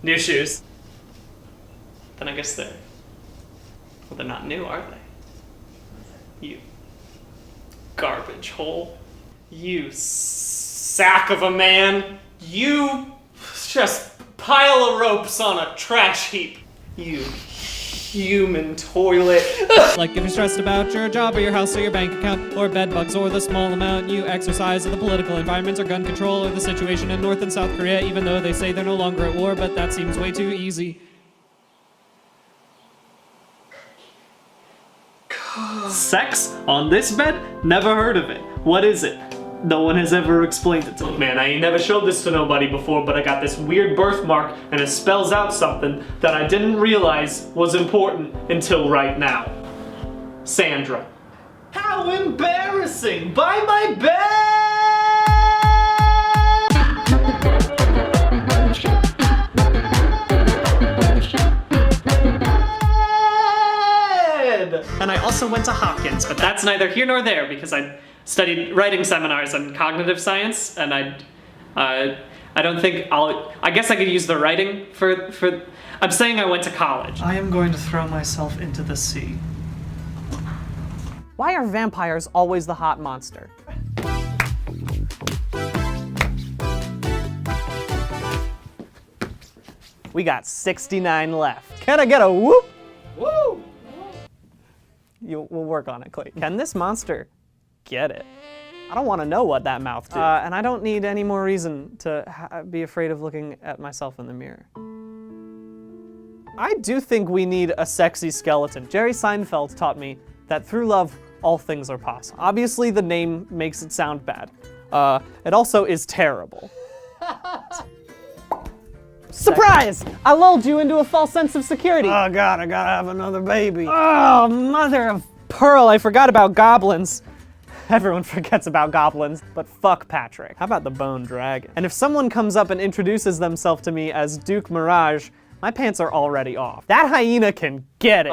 New shoes. Then I guess they're not new, are they? You garbage hole. You sack of a man. You just pile of ropes on a trash heap. You human toilet. Like if you're stressed about your job or your house or your bank account or bed bugs or the small amount you exercise or the political environment or gun control or the situation in North and South Korea, even though they say they're no longer at war, but that seems way too easy. Sex on this bed? Never heard of it. What is it? No one has ever explained it to me. Man, I ain't never showed this to nobody before, but I got this weird birthmark and it spells out something that I didn't realize was important until right now. Sandra. How embarrassing! By my bed! And I also went to Hopkins, but that's neither here nor there because I studied writing seminars on cognitive science, and I don't think I guess I could use the writing for. I'm saying I went to college. I am going to throw myself into the sea. Why are vampires always the hot monster? We got 69 left. Can I get a whoop? Woo! We'll work on it, Clay. Can this monster get it? I don't want to know what that mouth did. And I don't need any more reason to be afraid of looking at myself in the mirror. I do think we need a sexy skeleton. Jerry Seinfeld taught me that through love, all things are possible. Obviously, the name makes it sound bad. It also is terrible. Surprise! I lulled you into a false sense of security. Oh God, I gotta have another baby. Oh, mother of pearl, I forgot about goblins. Everyone forgets about goblins, but fuck Patrick. How about the bone dragon? And if someone comes up and introduces themselves to me as Duke Mirage, my pants are already off. That hyena can get it.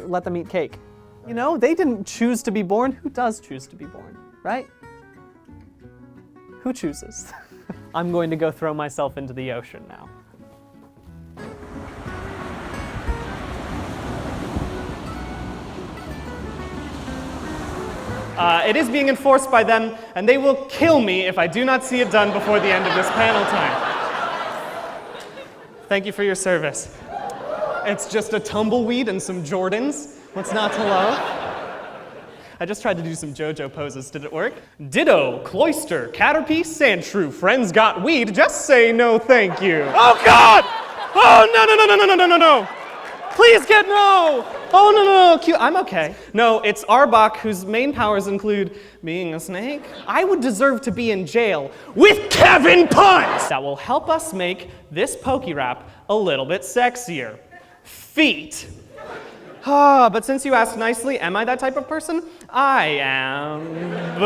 Let them eat cake. You know, they didn't choose to be born. Who does choose to be born, right? Who chooses? I'm going to go throw myself into the ocean now. It is being enforced by them, and they will kill me if I do not see it done before the end of this panel time. Thank you for your service. It's just a tumbleweed and some Jordans. What's not to love? I just tried to do some JoJo poses. Did it work? Ditto, cloister, caterpie, sandshrew, friends got weed, just say no thank you. Oh God! Oh no. Please get no! Oh no, cute, I'm okay. No, it's Arbok, whose main powers include being a snake. I would deserve to be in jail with Kevin Punt! That will help us make this Pokérap a little bit sexier. Feet. But since you asked nicely, am I that type of person? I am.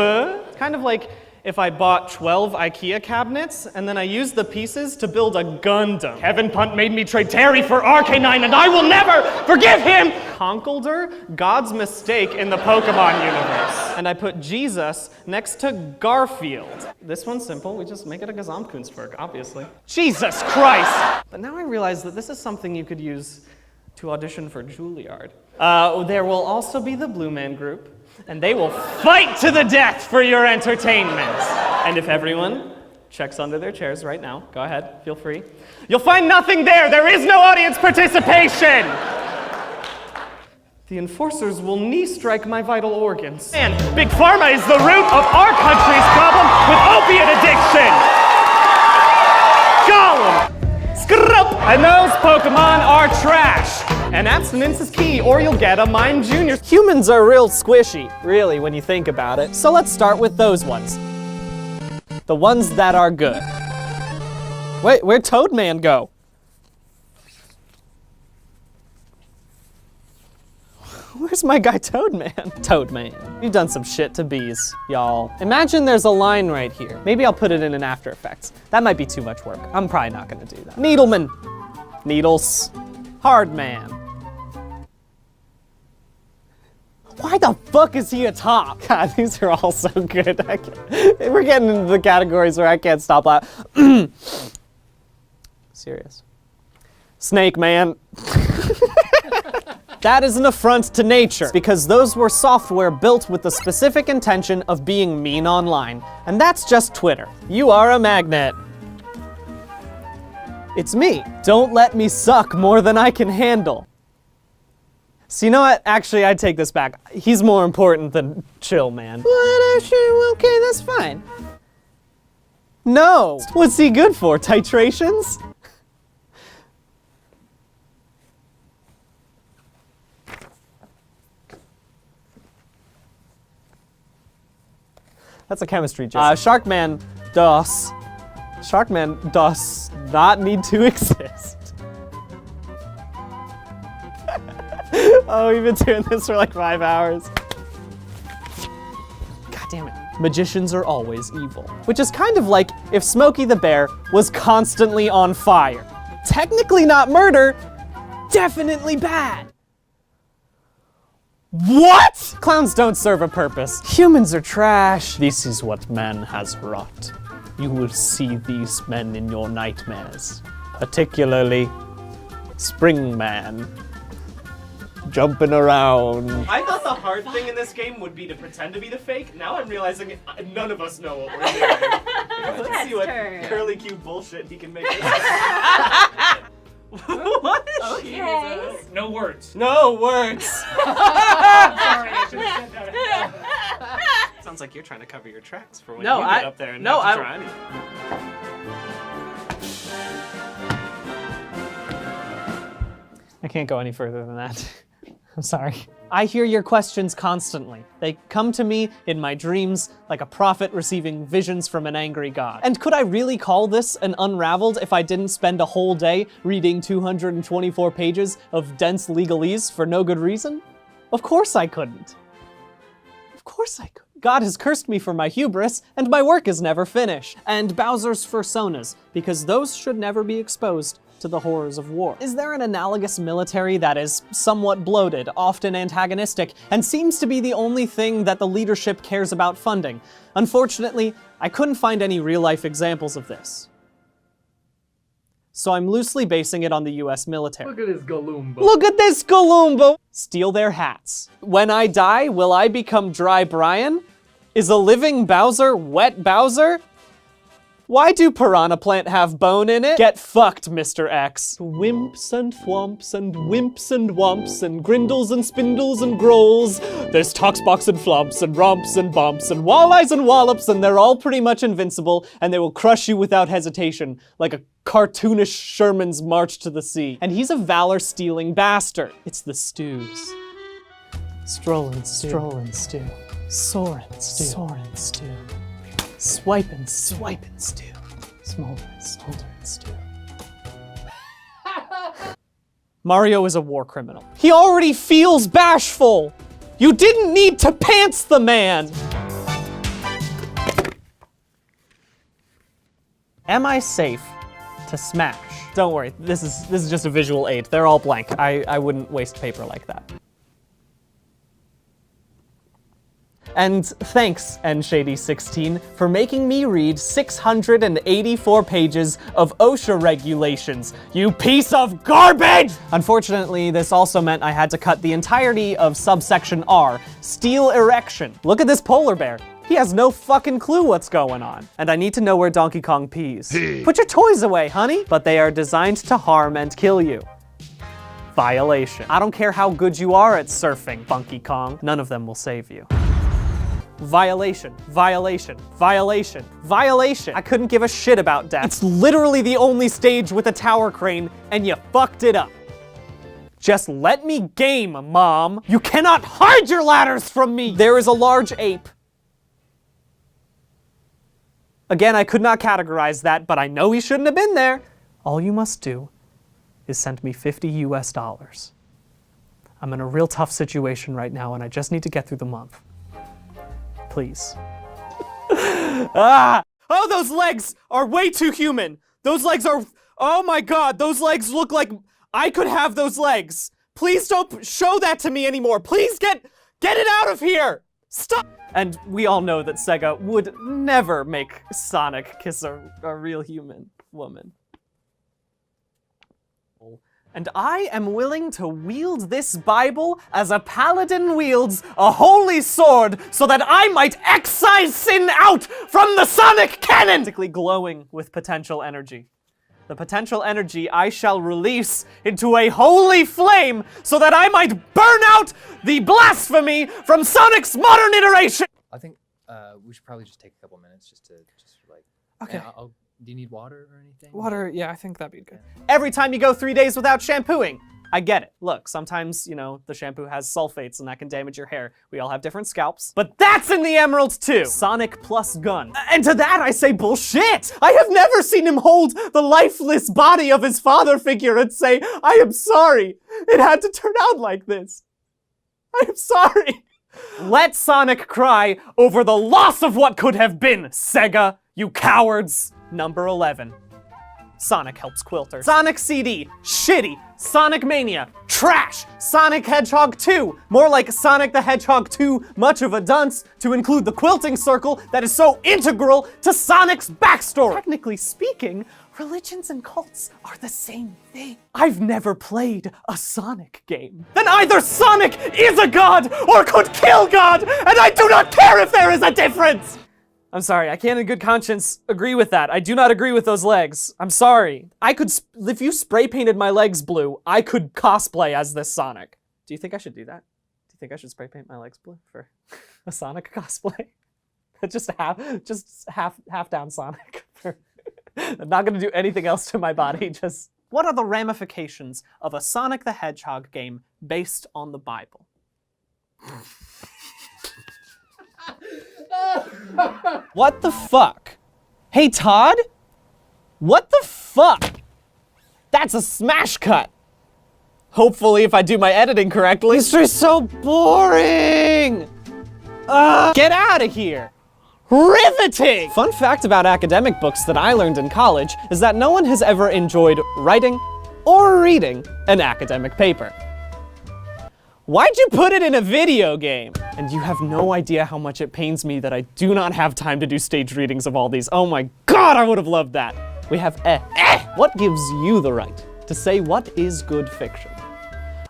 Kind of like if I bought 12 IKEA cabinets and then I used the pieces to build a Gundam. Kevin Punt made me trade Terry for RK9 and I will never forgive him! Conkeldurr, God's mistake in the Pokemon universe. And I put Jesus next to Garfield. This one's simple, we just make it a Gesamtkunstwerk, obviously. Jesus Christ! But now I realize that this is something you could use to audition for Juilliard. There will also be the Blue Man Group, and they will fight to the death for your entertainment. And if everyone checks under their chairs right now, go ahead, feel free. You'll find nothing there. There is no audience participation. The enforcers will knee strike my vital organs. And Big Pharma is the root of our country's problem with opiate addiction. Gollum. Scrup! And those Pokemon are trash. And abstinence is key, or you'll get a Mime Jr. Humans are real squishy, really, when you think about it. So let's start with those ones. The ones that are good. Wait, where'd Toadman go? Where's my guy Toadman? Toadman. You've done some shit to bees, y'all. Imagine there's a line right here. Maybe I'll put it in After Effects. That might be too much work. I'm probably not gonna do that. Needleman. Needles. Hard man. What? Why the fuck is he a top? God, these are all so good. We're getting into the categories where I can't stop laughing. Serious. Snake man. That is an affront to nature, because those were software built with the specific intention of being mean online. And that's just Twitter. You are a magnet. It's me. Don't let me suck more than I can handle. So you know what? Actually, I take this back. He's more important than chill, man. But sure, okay, that's fine. No. What's he good for? Titrations? That's a chemistry joke. Sharkman does not need to exist. Oh, we've been doing this for like 5 hours. God damn it. Magicians are always evil. Which is kind of like if Smokey the Bear was constantly on fire. Technically not murder, definitely bad. What? Clowns don't serve a purpose. Humans are trash. This is what man has wrought. You will see these men in your nightmares. Particularly Spring Man. Jumping around. I thought the hard thing in this game would be to pretend to be the fake. Now I'm realizing none of us know what we're doing. Let's see what curly Q bullshit he can make this. What? Okay. No words. No words. Sorry, I should have said that. Sounds like you're trying to cover your tracks for when you get up there and have to try anything. I can't go any further than that. I'm sorry. I hear your questions constantly. They come to me in my dreams like a prophet receiving visions from an angry god. And could I really call this an Unraveled if I didn't spend a whole day reading 224 pages of dense legalese for no good reason? Of course I couldn't. Of course I could. God has cursed me for my hubris, and my work is never finished. And Bowser's fursonas, because those should never be exposed to the horrors of war. Is there an analogous military that is somewhat bloated, often antagonistic, and seems to be the only thing that the leadership cares about funding? Unfortunately, I couldn't find any real-life examples of this. So I'm loosely basing it on the US military. Look at this Galumba. Look at this Galumba! Steal their hats. When I die, will I become Dry Brian? Is a living Bowser wet Bowser? Why do Piranha Plant have bone in it? Get fucked, Mr. X. Wimps and thwomps and wimps and womps and grindles and spindles and grolls. There's toxbox and flumps and romps and bumps and walleyes and wallops, and they're all pretty much invincible, and they will crush you without hesitation, like a cartoonish Sherman's March to the Sea. And he's a valor-stealing bastard. It's the stews. Strollin' stew. Soarin' stew. Swiping stew. Smoldering stew. Mario is a war criminal. He already feels bashful! You didn't need to pants the man! Am I safe to smash? Don't worry, this is just a visual aid. They're all blank. I wouldn't waste paper like that. And thanks, nshady16, for making me read 684 pages of OSHA regulations, you piece of garbage! Unfortunately, this also meant I had to cut the entirety of subsection R, steel erection. Look at this polar bear. He has no fucking clue what's going on. And I need to know where Donkey Kong pees. Put your toys away, honey! But they are designed to harm and kill you. Violation. I don't care how good you are at surfing, Funky Kong. None of them will save you. Violation. I couldn't give a shit about death. It's literally the only stage with a tower crane, and you fucked it up. Just let me game, Mom. You cannot hide your ladders from me! There is a large ape. Again, I could not categorize that, but I know he shouldn't have been there. All you must do is send me $50 US. I'm in a real tough situation right now, and I just need to get through the month. Please. Ah! Oh, those legs are way too human. Those legs are, oh my God, those legs look like I could have those legs. Please don't show that to me anymore. Please get Get it out of here! Stop! And we all know that Sega would never make Sonic kiss a real human woman. And I am willing to wield this Bible as a paladin wields a holy sword so that I might excise sin out from the Sonic cannon! Glowing with potential energy. The potential energy I shall release into a holy flame so that I might burn out the blasphemy from Sonic's modern iteration! I think we should probably just take a couple minutes just like... Okay. Yeah, do you need water or anything? Water, yeah, I think that'd be good. Every time you go 3 days without shampooing. I get it. Look, sometimes, you know, the shampoo has sulfates and that can damage your hair. We all have different scalps. But that's in the Emerald too! Sonic plus gun. And to that I say bullshit! I have never seen him hold the lifeless body of his father figure and say, I am sorry. It had to turn out like this. I am sorry. Let Sonic cry over the loss of what could have been, Sega, you cowards! Number 11. Sonic helps Quilter. Sonic CD, shitty. Sonic Mania, trash. Sonic Hedgehog 2, more like Sonic the Hedgehog 2, much of a dunce to include the quilting circle that is so integral to Sonic's backstory. Technically speaking, religions and cults are the same thing. I've never played a Sonic game. Then either Sonic is a god or could kill God, and I do not care if there is a difference! I'm sorry, I can't in good conscience agree with that. I do not agree with those legs. I'm sorry. I could, if you spray painted my legs blue, I could cosplay as this Sonic. Do you think I should do that? Do you think I should spray paint my legs blue for a Sonic cosplay? just half down Sonic. I'm not gonna do anything else to my body, just... What are the ramifications of a Sonic the Hedgehog game based on the Bible? What the fuck? Hey, Todd? What the fuck? That's a smash cut. Hopefully, if I do my editing correctly. It's just so boring. Get out of here. Riveting! Fun fact about academic books that I learned in college is that no one has ever enjoyed writing or reading an academic paper. Why'd you put it in a video game? And you have no idea how much it pains me that I do not have time to do stage readings of all these. Oh my god, I would have loved that. We have What gives you the right to say what is good fiction?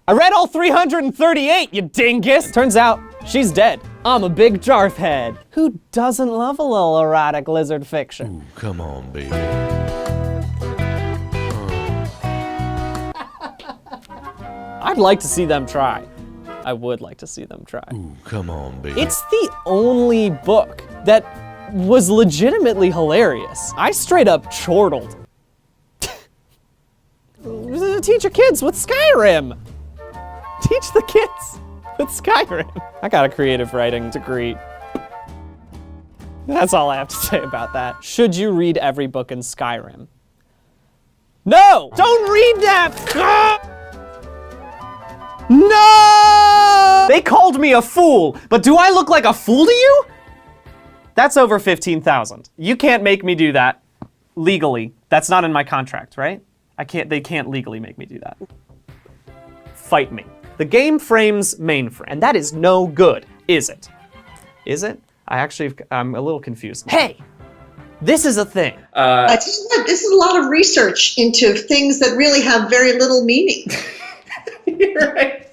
I read all 338, you dingus! Turns out, she's dead. I'm a big Jarf head. Who doesn't love a little erotic lizard fiction? Ooh, come on, baby. I'd like to see them try. I would like to see them try. Ooh, come on, baby. It's the only book that was legitimately hilarious. I straight up chortled. Teach your kids with Skyrim. Teach the kids with Skyrim. I got a creative writing degree. That's all I have to say about that. Should you read every book in Skyrim? No! Don't read that! No! They called me a fool, but do I look like a fool to you? That's over 15,000. You can't make me do that legally. That's not in my contract, right? They can't legally make me do that. Fight me. The game frames mainframe, and that is no good, is it? Is it? I'm a little confused. Hey, this is a thing. This is a lot of research into things that really have very little meaning. You're right.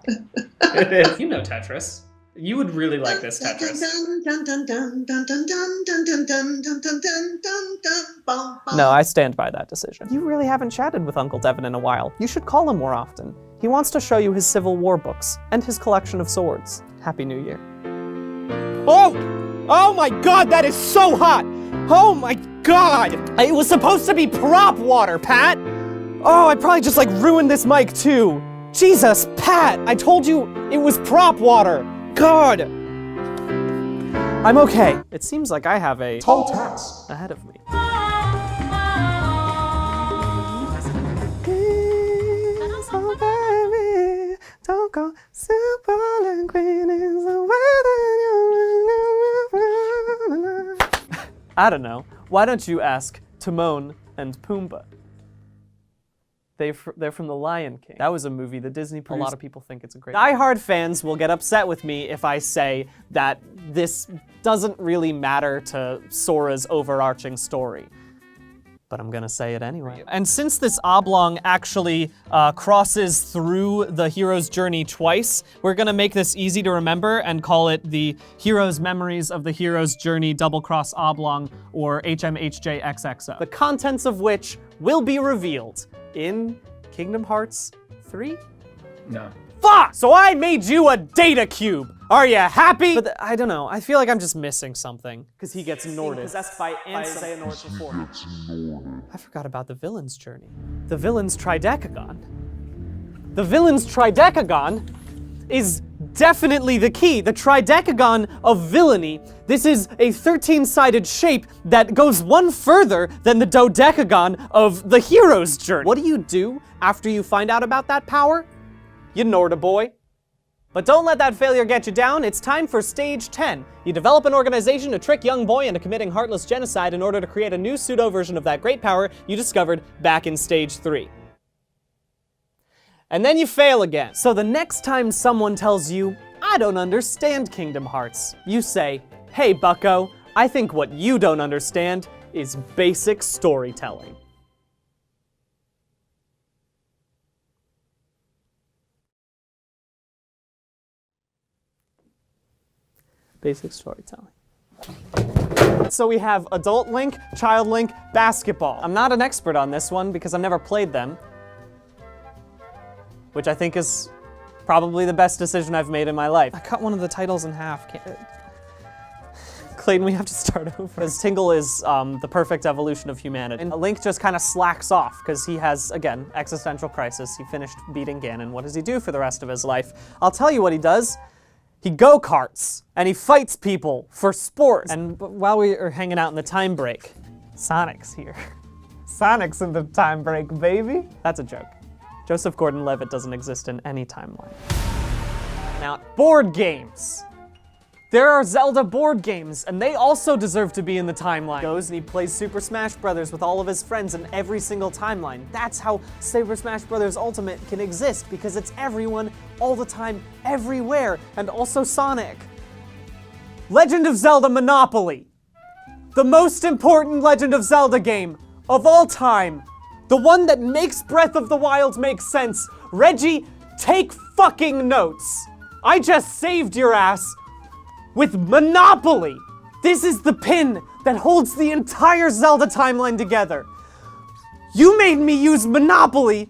It is. You know Tetris. You would really like this Tetris. No, I stand by that decision. You really haven't chatted with Uncle Devin in a while. You should call him more often. He wants to show you his Civil War books and his collection of swords. Happy New Year. Oh! Oh my god, that is so hot! Oh my god! It was supposed to be prop water, Pat! Oh, I probably just ruined this mic too. Jesus, Pat, I told you it was prop water. God. I'm okay. It seems like I have a tall task ahead of me. So baby, don't go simple and green is the weather. I don't know. Why don't you ask Timon and Pumbaa? They're from The Lion King. That was a movie the Disney produced. A lot of people think it's a great movie. Die Hard fans will get upset with me if I say that this doesn't really matter to Sora's overarching story. But I'm gonna say it anyway. And since this oblong actually crosses through the hero's journey twice, we're gonna make this easy to remember and call it the Hero's Memories of the Hero's Journey Double Cross Oblong, or HMHJXXO. The contents of which will be revealed in Kingdom Hearts 3? No. Fuck! So I made you a data cube. Are you happy? But I don't know. I feel like I'm just missing something. Because he gets Norded. Possessed by Xehanort before. I forgot about the villain's journey. The villain's tridecagon. The villain's tridecagon is definitely the key. The tridecagon of villainy. This is a 13-sided shape that goes one further than the dodecagon of the hero's journey. What do you do after you find out about that power? You Norda boy. But don't let that failure get you down. It's time for stage 10. You develop an organization to trick young boy into committing heartless genocide in order to create a new pseudo version of that great power you discovered back in stage 3. And then you fail again. So the next time someone tells you, I don't understand Kingdom Hearts, you say, hey bucko, I think what you don't understand is basic storytelling. Basic storytelling. So we have Adult Link, Child Link, Basketball. I'm not an expert on this one because I've never played them, which I think is probably the best decision I've made in my life. I cut one of the titles in half. Clayton, we have to start over. Because Tingle is the perfect evolution of humanity. And Link just kind of slacks off because he has, again, existential crisis. He finished beating Ganon. What does he do for the rest of his life? I'll tell you what he does. He go-karts, and he fights people for sport. And while we are hanging out in the time break, Sonic's here. Sonic's in the time break, baby. That's a joke. Joseph Gordon-Levitt doesn't exist in any timeline. Now, board games. There are Zelda board games, and they also deserve to be in the timeline. He goes and he plays Super Smash Bros. With all of his friends in every single timeline. That's how Super Smash Bros. Ultimate can exist, because it's everyone, all the time, everywhere, and also Sonic. Legend of Zelda Monopoly. The most important Legend of Zelda game of all time. The one that makes Breath of the Wild make sense. Reggie, take fucking notes. I just saved your ass with Monopoly! This is the pin that holds the entire Zelda timeline together. You made me use Monopoly